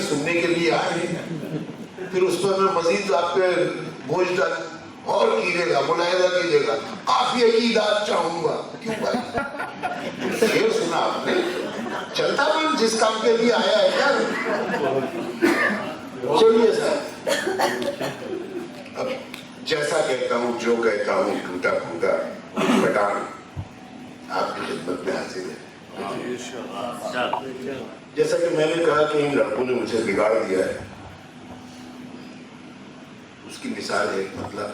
सुनने के लिए आए हैं, फिर उस पर मैं मजीद आप पे बोझ डाल और कीजिएगा, मुलाहिदा कीजिएगा, आप यही दाद चाहूंगा। क्यों भाई, शेर सुना आपने, चलता बन जिस काम के लिए आया है क्या। चलिए साहब, अब जैसा कहता हूँ, जो कहता हूँ, टूटा फूटा पठान आपकी खिदमत में हाजिर है। जैसा कि मैंने कहा कि इन लड़कों ने मुझे बिगाड़ दिया है, उसकी मिसाल है। मतलब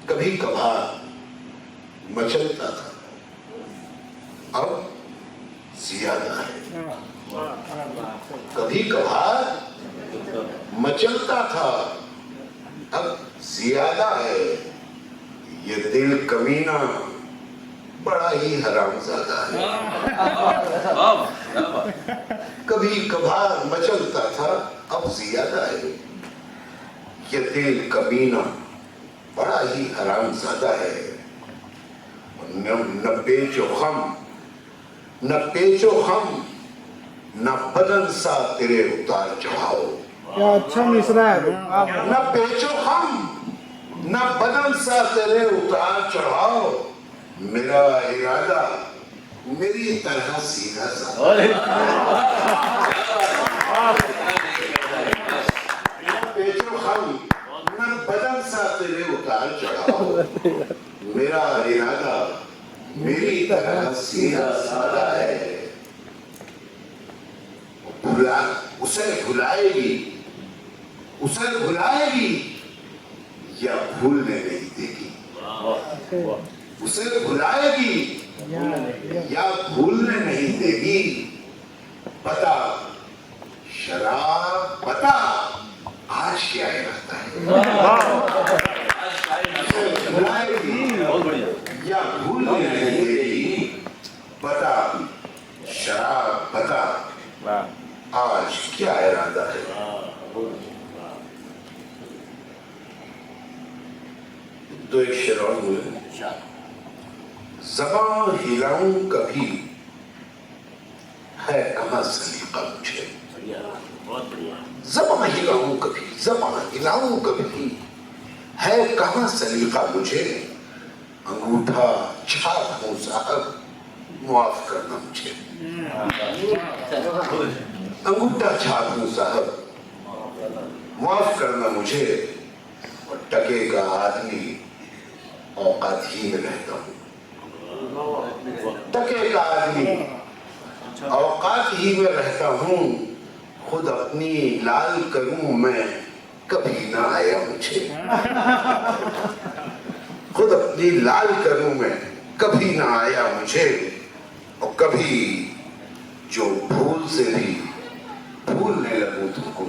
कभी कभार मचलता था, अब ज्यादा है। कभी कभार मचलता था, अब ज्यादा है। ये दिल कमीना बड़ा ही हरामजादा है। कभी कभार मचलता था, अब ज्यादा है। ये दिल कमीना बड़ा ही हरामजादा है। न पेचो हम, न पेचो हम, न बदन सा तेरे उतार चढ़ाओ। क्या अच्छा मिसरा है। न पेचो हम, न बदन सा तेरे उतार चढ़ाओ। मेरा इरादा मेरी तरह सीधा सा। पेचो हम, न बदन सा तेरे उतार चढ़ाओ। मेरा इरादा मेरी तरह सीधा साधा है। उसे भुलाएगी, उसे भुलाएगी या भूलने नहीं देगी। उसे भुलाएगी या भूलने नहीं देगी। बता शराब, बता आज क्या रहता है। उसे भुलाएगी या भूलने नहीं देगी। बता शराब, बता आज क्या इरादा है। तो एक शेर और बोले, ज़बां हिलाऊं कभी है कहाँ सलीका मुझे। ज़बां हिलाऊं कभी, ज़बां हिलाऊं कभी है कहाँ सलीका मुझे। अंगूठा छाप हूँ साहब, माफ करना मुझे। अंगूठा छाप हूँ साहब, माफ करना मुझे। और टके का आदमी औकात ही में रहता हूँ। टके का आदमी औकात ही में रहता हूँ। खुद अपनी लाल करूं मैं, कभी ना आया मुझे। खुद अपनी लाल करूं मैं, कभी ना आया मुझे। और कभी जो भूल से भी भूलने लगूं तुमको,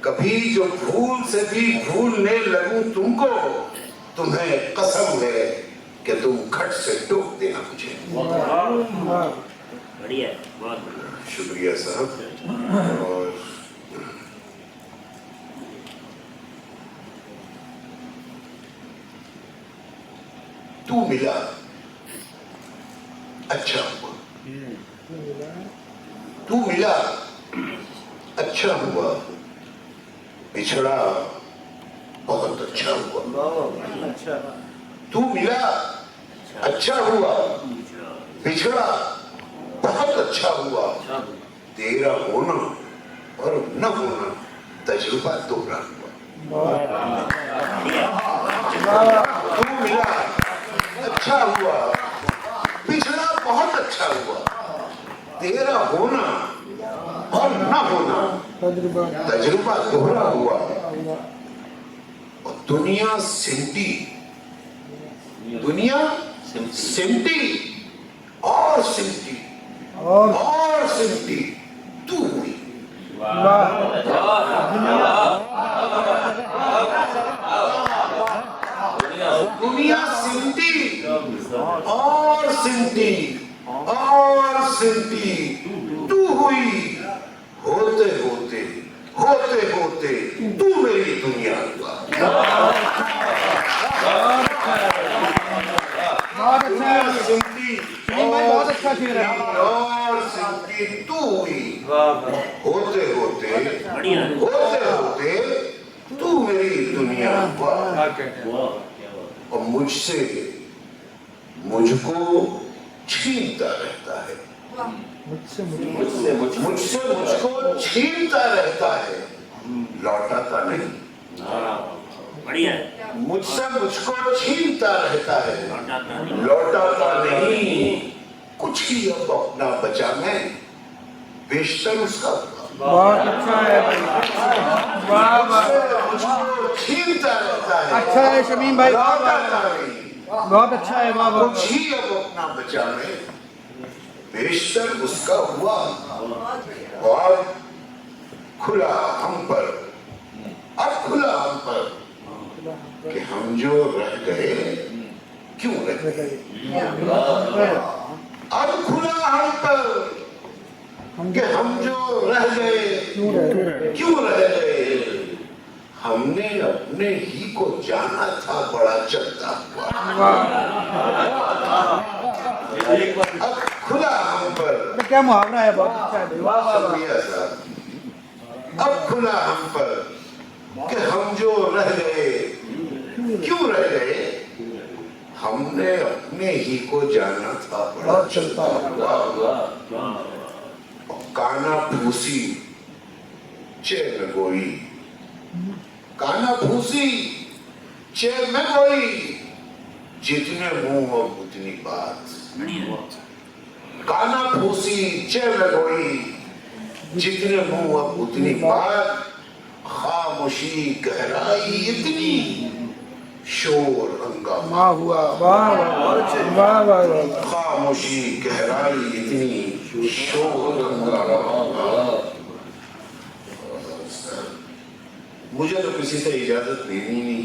कभी जो भूल से भी भूलने लगूं तुमको, तुम्हें कसम है कि तुम घट से टोक देना मुझे। बढ़िया, बहुत बढ़िया। शुक्रिया साहब। और तू मिला अच्छा हुआ, तू मिला अच्छा हुआ, बिछड़ा बहुत अच्छा हुआ। तू मिला अच्छा हुआ, बिछड़ा बहुत अच्छा हुआ। तेरा होना और न होना तजुर्बा दोहरा हुआ। तू मिला अच्छा हुआ, पिछड़ा बहुत अच्छा हुआ। तेरा होना और न होना तजुर्बा दोहरा हुआ। और दुनिया सिमटी, दुनिया सिमटी और सिमटी और सिमटी, तू हुई। दुनिया सिमटी और सिमटी और सिमटी, तू हुई। होते होते होते होते तू मेरी दुनिया हुआ। बहुत अच्छा शेर है। और सिमटी तू हुई। होते होते तू मेरी दुनिया हुआ और मुझसे मुझको छीनता रहता है, मुझसे मुझको छीनता रहता है, लौटाता नहीं। मुझसे मुझको छीनता रहता है, लौटाता नहीं। कुछ ही अब अपना बचा मैं, बेशतर उसका। बहुत अच्छा है भाई, वाह वाह, मुझको छीनता रहता है, अच्छा है शमीम भाई, लौटाता नहीं। बहुत अच्छा है, वाह वाह। कुछ ही अब अपना बचा मैं, बेशतर उसका हुआ। और खुला हम पर, अब खुला हम पर कि हम जो रह गए क्यों रह गए। अब खुला हम पर कि हम जो रह गए क्यों रह गए। हमने अपने ही को जाना था बड़ा चलता हुआ। अब खुला हम पर, क्या मुहावरा है, बहुत अच्छा है, वाह वाह वाह। अब खुला हम पर कि हम जो रह गए क्यों रह गए। हमने अपने ही को जाना था बड़ा चलता हुआ। काना फूसी चैन गोई, काना फूसी चैन में गोई, जितने मुंह और उतनी बात। काना फूसी चैन में गोई, जितने मुंह और उतनी बात। खामोशी गहराई इतनी, शोर हंगामा हुआ, वाह वाह वाह वाह वाह। खामोशी गहराई इतनी, शोर हंगामा। मुझे तो किसी से इजाजत लेनी नहीं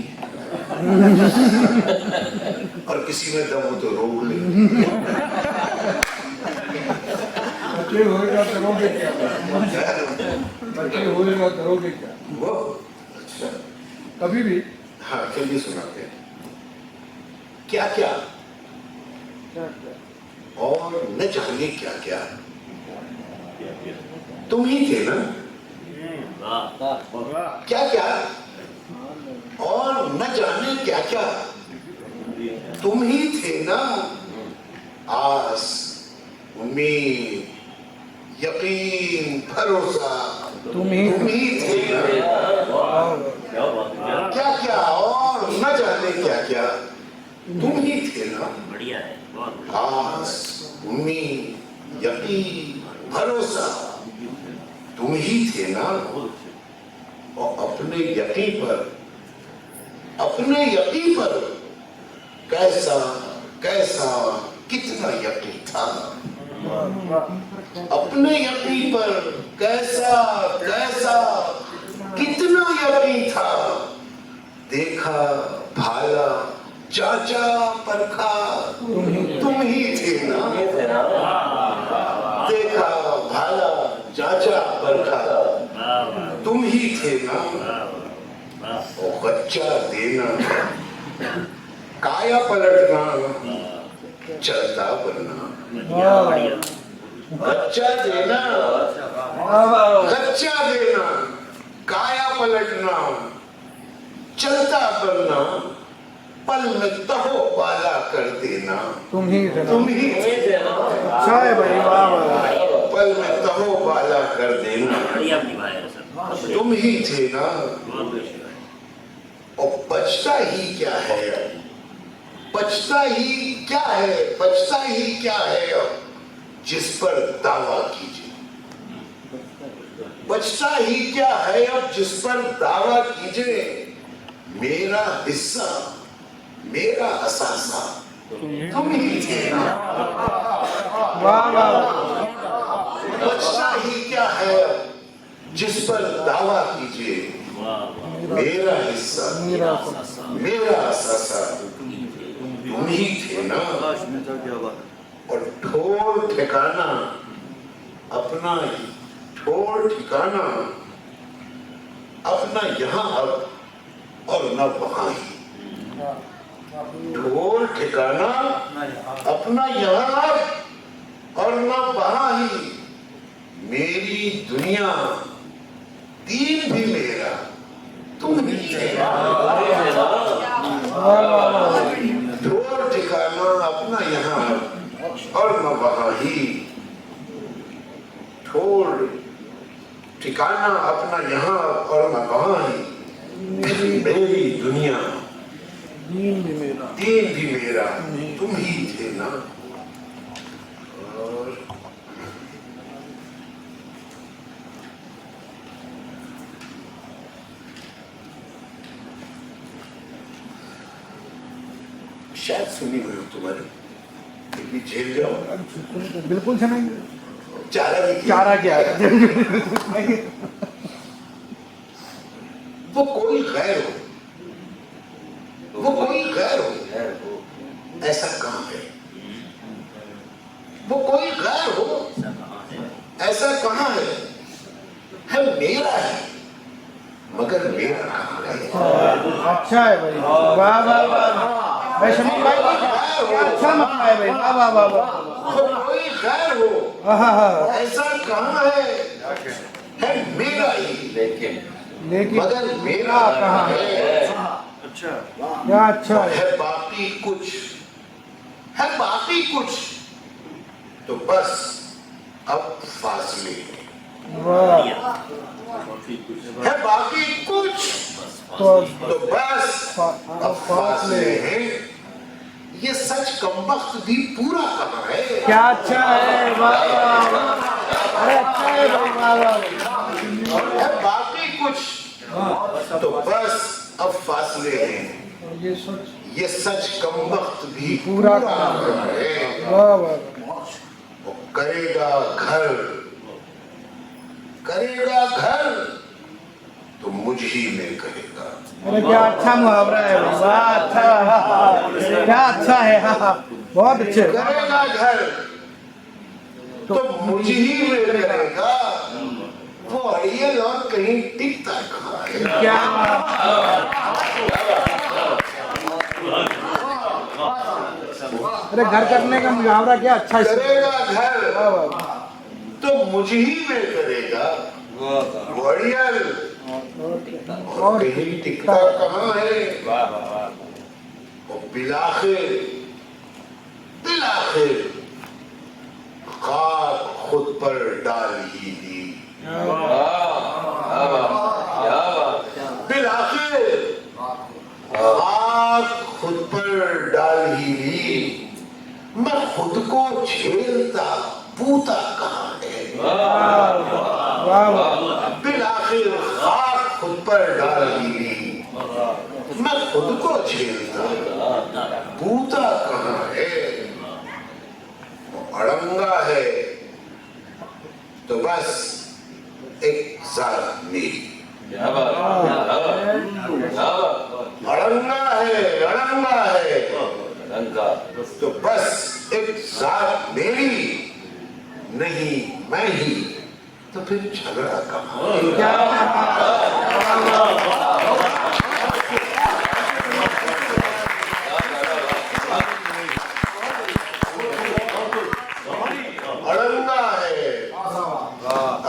और किसी में दम हो तो रोक ले। बच्चे होएगा करोगे क्या, बच्चे होएगा करोगे क्या, वो अच्छा कभी भी। हाँ चलिए सुनाते हैं। क्या क्या और न जाने क्या क्या, तुम ही थे ना। क्या क्या और न जाने क्या क्या, तुम ही थे ना। आस, उम्मीद, यकीन, भरोसा, तुम ही थे ना। क्या क्या और न जाने क्या क्या, तुम ही थे ना। बढ़िया है, बहुत बढ़िया। आस, उम्मीद, यकीन, भरोसा, तुम ही थे ना। और अपने यकीन पर कैसा कैसा कितना यकीन था। अपने यकीन पर कैसा कैसा कितना यकीन था। देखा भाला चाचा परखा, तुम ही थे ना। देखा भाला चाचा परखा, तुम ही थे ना। और बच्चा देना, काया पलटना, चलता बनना। बच्चा देना, बच्चा देना, काया पलटना, चलता बनना, पल में तहो बाला कर देना। तुम ही थे ना। तुम ही थे ना। अच्छा है भाई, वाह वाह। पल में तहो बाला कर देना, बढ़िया निभाया सर, तुम ही थे ना। बहुत बढ़िया। और बचता ही क्या है, बचता ही क्या है, बचता ही क्या है अब जिस पर दावा कीजिए। बचता ही क्या है अब जिस पर दावा कीजिए। मेरा हिस्सा, मेरा असासा, तुम ही थे ना। वाह वाह। बचता ही क्या है अब जिस पर दावा कीजिए। मेरा हिस्सा, मेरा असासा, तुम ही थे ना। और ठोर ठिकाना अपना ही, ठोर ठिकाना अपना यहाँ अब और न वहां ही। ठोर ठिकाना अपना यहाँ अब और न वहां ही। मेरी दुनिया, दीन भी मेरा, तुम ही तेरा। ठोर ठिकाना अपना यहाँ और न वहाँ ही, ठोर ठिकाना अपना यहाँ और न वहाँ ही। मेरी दुनिया, दीन भी मेरा, दीन भी मेरा, तुम ही थे ना। और शायद सुनी हुई हो तुम्हारी, लेकिन झेल जाओ। बिल्कुल सुनेंगे। चारा भी किया। चारा क्या है? वो कोई गैर हो, वो कोई गैर हो, ऐसा कहाँ है? वो कोई गैर हो, ऐसा कहाँ है? है मेरा है, मगर मेरा कहाँ है? अच्छा है भाई, वाह वाह वाह। शमीम भाई क्या अच्छा मसला है भाई, वाह वाह वाह वाह। वो कोई गैर हो, ऐसा कहाँ है मेरा ही, लेकिन मगर मेरा कहाँ है? अच्छा क्या अच्छा है बाकी कुछ, है बाकी कुछ, तो बस अब फासले हैं। वाह। है बाकी कुछ, तो तो बस अब फासले हैं। ये सच कमबख्त भी पूरा कहाँ है? क्या अच्छा है, वाह वाह वाह। अरे अच्छा है भाई, वाह वाह। है बाकी कुछ, तो बस अब फासले हैं। ये सच ये सच कमबख्त भी पूरा कहाँ है? वाह वाह। वो करेगा घर, करेगा घर, तो मुझ ही में करेगा। अरे क्या अच्छा मुहावरा है भाई, वाह अच्छा, क्या अच्छा है, बहुत अच्छे। करेगा घर, तो मुझ ही में करेगा। वो अड़ियल और कहीं टिकता कहाँ है? क्या अरे घर करने का मुहावरा क्या अच्छा है। करेगा घर, वाह वाह। तो मुझ ही में करेगा। वो अड़ियल और कहीं टिकता कहाँ है? वो बिलाखिर, बिलाखिर खाक खुद पर डाल ही दी। बिलाखिर खाक खुद पर डाल ही ली। मैं खुद को झेलता पूता कहाँ है? वाह वाह। बिलाखिर खाक खुद पर डाल ही ली। मैं खुद को झेलता पूता कहाँ है? वो अड़ंगा है, तो बस एक जात मेरी। अड़ंगा है, तो बस एक जात मेरी, नहीं मैं ही, तो फिर झगड़ा कहाँ?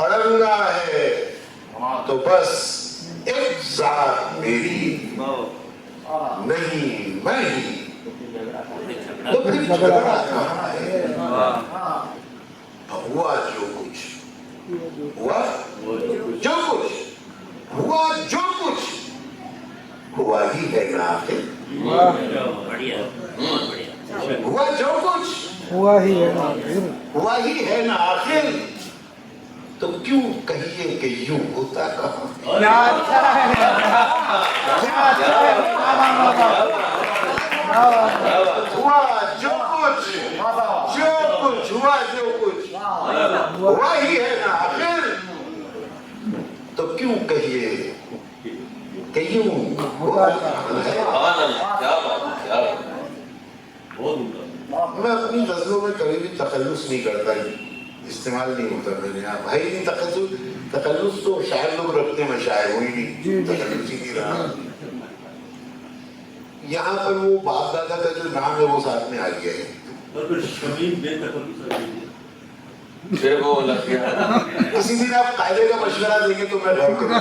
अड़ंगा है, तो बस एक जात मेरी, नहीं मैं ही, तो फिर झगड़ा कहाँ है? हुआ जो कुछ हुआ, जो कुछ हुआ, जो कुछ हुआ ही है ना आखिर। बढ़िया, बहुत बढ़िया। हुआ जो कुछ हुआ ही है ना, हुआ ही है ना आखिर, तो क्यों कहिए कि यूं होता कहाँ? क्या अच्छा है, क्या अच्छा है। हुआ जो कुछ, जो कुछ हुआ, जो कुछ हुआ ही है ना आखिर, तो क्यों कहिए कि यूं होता कहाँ है? मैं अपनी गजलों में कभी भी तखल्लुस नहीं करता, इस्तेमाल नहीं होता मेरे यहाँ। भाई नहीं तखल्लुस तो शायर लोग रखते हैं, शायर हुई नहीं, तखल्लुस ही नहीं रहा। यहाँ पर वो बाप दादा का जो नाम है वो साथ में आ गया है। फिर वो लग गया। किसी दिन आप कायदे का मशवरा देंगे तो मैं गौर करूंगा।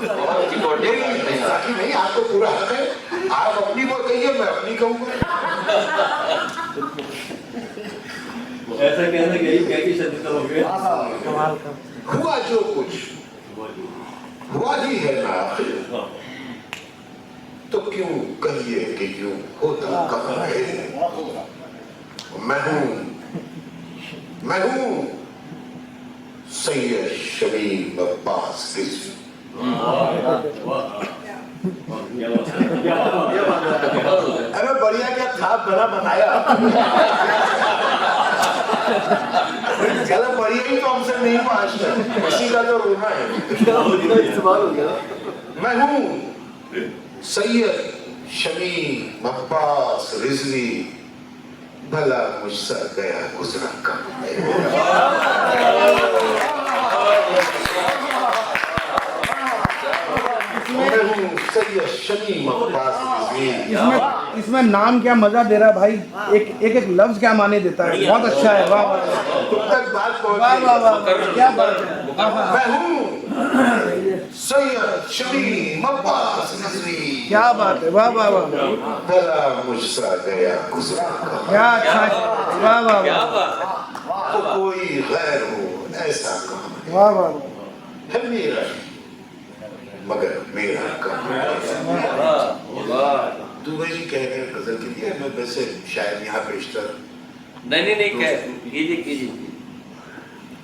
बहुत अच्छी बॉडी साकी नहीं, आपको पूरा हक है, आप अपनी वो कहिए, मैं अपनी कहूंगा। ऐसा कहने गई क्या कि शादी करोगे? हुआ जो कुछ हुआ ही है ना आखिर, तो क्यों कहिए कि क्यों होता कहाँ है। मैं हूं सैयद शमीम अब्बास रिजवी। अरे बढ़िया, क्या खाप बना बनाया। चलो बढ़िया ही तो हमसे नहीं हुआ आज तक, इसी का तो रोना है। मैं हूं सैयद शमीम अब्बास रिजवी, भला मुझसे गया गुजरा कब मैं हूं सैयद शमीम अब्बास रिजवी। इसमें नाम क्या मजा दे रहा है भाई, एक एक लफ्ज क्या माने देता है, बहुत अच्छा है। वाह वाह तुम तक बात पहुंच वाह गई। वाह वाह, क्या बात है। हाँ, हाँ, मैं हूं सैयद शमीम अब्बास रिजवी, क्या बात है। वाह वाह वाह, भला मुझसे गया गुजरा कब। क्या अच्छा है। वाह वाह क्या वाह, बात तो कोई गैर हो ऐसा काम वाह वाह है मेरा, मगर मेरा काम। दुबई जी कह रहे हैं गजल के लिए, मैं वैसे शायद यहाँ पेशतर नहीं कीजिए।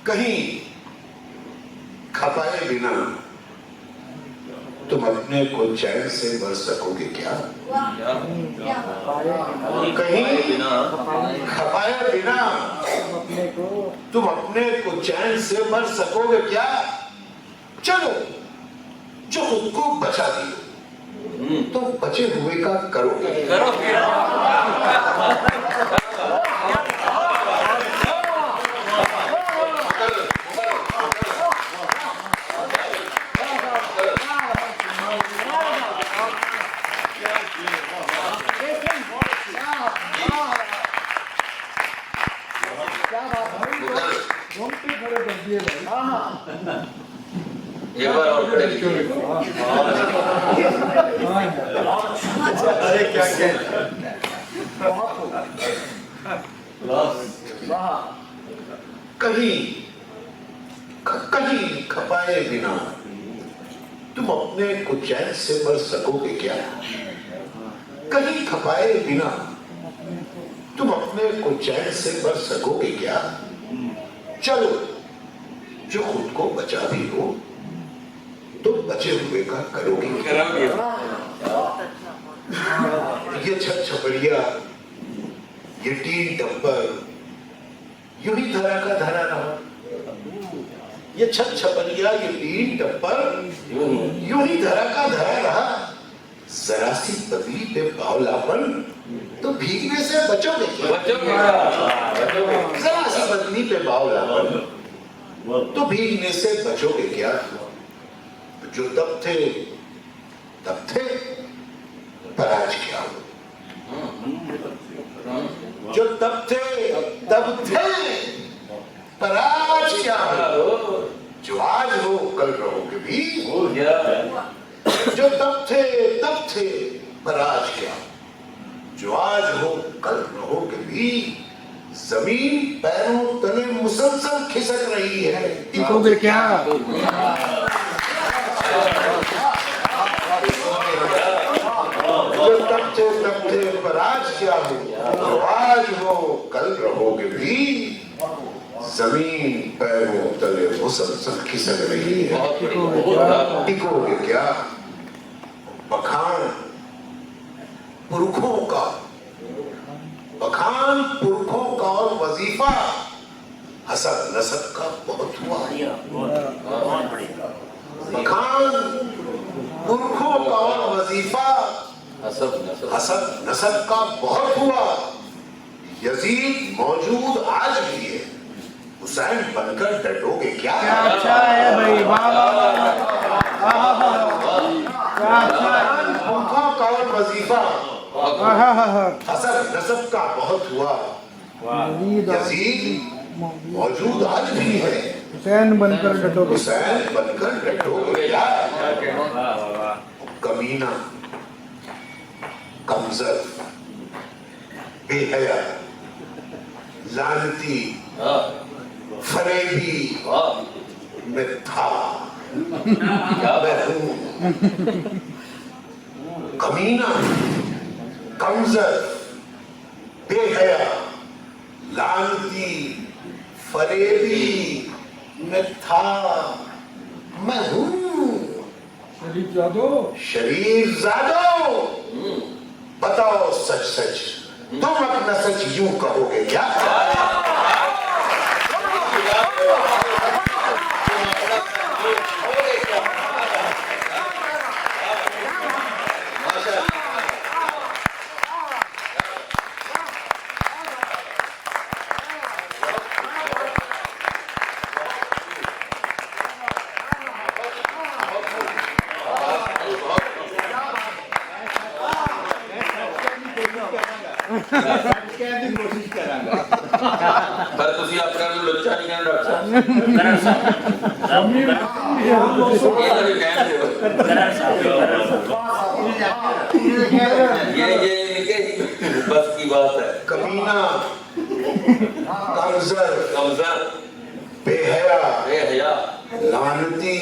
कहीं खपाए बिना तुम अपने को चैन से मर सकोगे क्या। कहीं खपाए बिना तुम अपने को चैन से मर सकोगे क्या। चलो जो खुद को बचा दियो तो बचे हुए का करोगे। एक बार और खड़े कीजिए। अरे क्या क्या कहीं खपाए बिना तुम अपने को चैन से मर सकोगे क्या। कहीं खपाए बिना तुम अपने को चैन से मर सकोगे क्या। चलो जो खुद को बचा भी हो तो बचे हुए का करोगे। ये छत छपड़िया, ये टीन टप्पर यूं ही धरा का धरा रहा। ये छत छपड़िया, ये टीन टप्पर यूं ही धरा का धरा रहा। जरा सी पतली पे बावलापन तो भीगने से बचोगे क्या। जरा सी पतली पे बावलापन तो भीगने से बचोगे क्या। जो तब थे पर आज क्या हो। जो तब थे पर आज क्या हो। जो आज हो कल रहोगे भी। जो तब थे पर आज क्या। जो आज हो कल रहोगे भी। जमीन पैरों तले मुसलसल खिसक रही है। टिकोगे क्या। जो तब थे पर आज क्या हो। जो आज हो कल रहोगे भी। जमीन पैरों तले मुसलसल खिसक रही है। टिकोगे क्या। बखान पुरखों का और वजीफा हसब नसब का बहुत हुआ। बखान पुरखों का और वजीफा हसब नसब का बहुत हुआ। यजीद मौजूद आज भी है। हुसैन बनकर डटोगे क्या। क्या अच्छा है भाई। वाह वाह वाह, क्या अच्छा है। पुरखों का और वजीफा आहा हसब नसब का बहुत हुआ, यजीद मौजूद आज भी है, हुसैन बनकर डटोगे। हुसैन बनकर डटोगे यार। कमीना, कमजर, बेहया, लानती, फरेबी, मिथ्या, मैं हूं। कमीना, कमजर, बेहया, लानती, फरेबी, मिथ्या, मैं हूं। शरीफ जादो, बताओ सच सच, तुम अपना सच यूं कहोगे क्या? पर ਤੁਸੀਂ ਆਪਣੇ ਨੂੰ ਲੁੱਚਾ ਨਹੀਂ ਕਹਿਣਾ ਡਾਕਟਰ ਸਾਹਿਬ। ਇਹ ਤਾਂ ਵੀ ਕਹਿਣ ਦਿਓ। ये इनके बस की बात है। कमीना, कमजर, कमजर, बेहया, बेहया, लानती,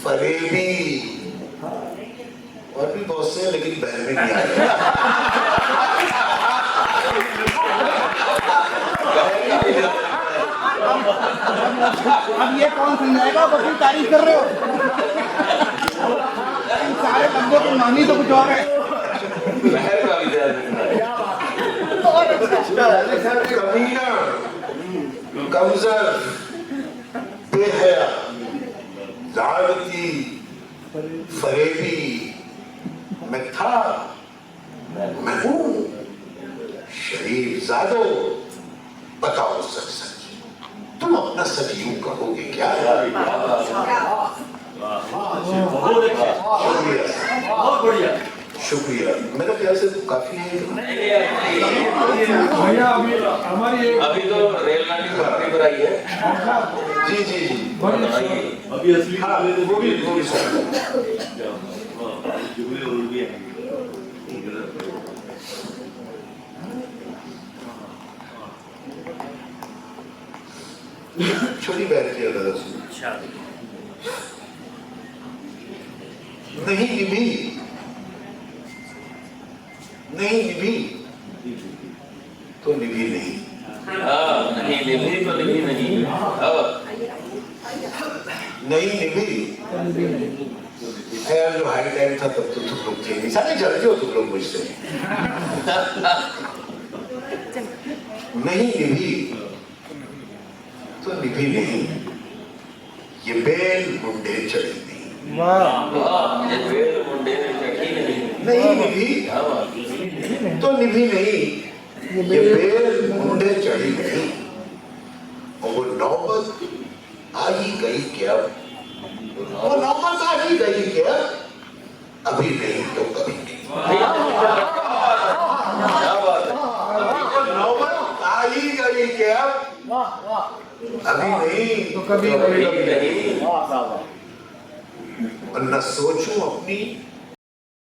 फरेबी और भी बहुत से, लेकिन बहन में नहीं आए। अब ये कौन समझाएगा? वकील तारीफ कर रहे हो, इन सारे बंदों की मानी तो कुछ और है। बहर का भी ध्यान कमीना, कमजर, बेहया, लानती, फरेबी, मिथ्या, मैं हूं। शरीफ जादो, बताओ सच सच, तुम अपना सच यूं कहोगे क्या? बहुत अच्छा, शुक्रिया, बहुत बढ़िया। शुक्रिया। मेरे ख्याल से तो काफी है। भैया अभी हमारी एक अभी तो रेलगाड़ी की भर्ती पर आई है। जी जी जी, बताइए। अभी असली हाँ, वो भी सर। जुगले और भी है। छोटी बहन की अगर नहीं निभी, नहीं निभी तो निभी नहीं। हाँ, नहीं निभी तो निभी नहीं। नहीं निभी यार, जो हाई टाइम था तब तो तुम लोग थे नहीं, सारे जलते हो तुम लोग मुझसे। नहीं निभी तो निभी नहीं, ये बेल मुंडे चढ़ी नहीं। वाह, ये बेल मुंडे ने चढ़ी नहीं। नहीं निभी तो निभी नहीं, ये बेल मुंडे चढ़ी नहीं। और वो नौबत आ ही गई क्या? वो नौबत आ ही गई क्या? अभी नहीं तो कभी नहीं। क्या बात है? नौबत आ ही गई क्या? अभी नहीं तो कभी कभी नहीं। और न सोचूं अपनी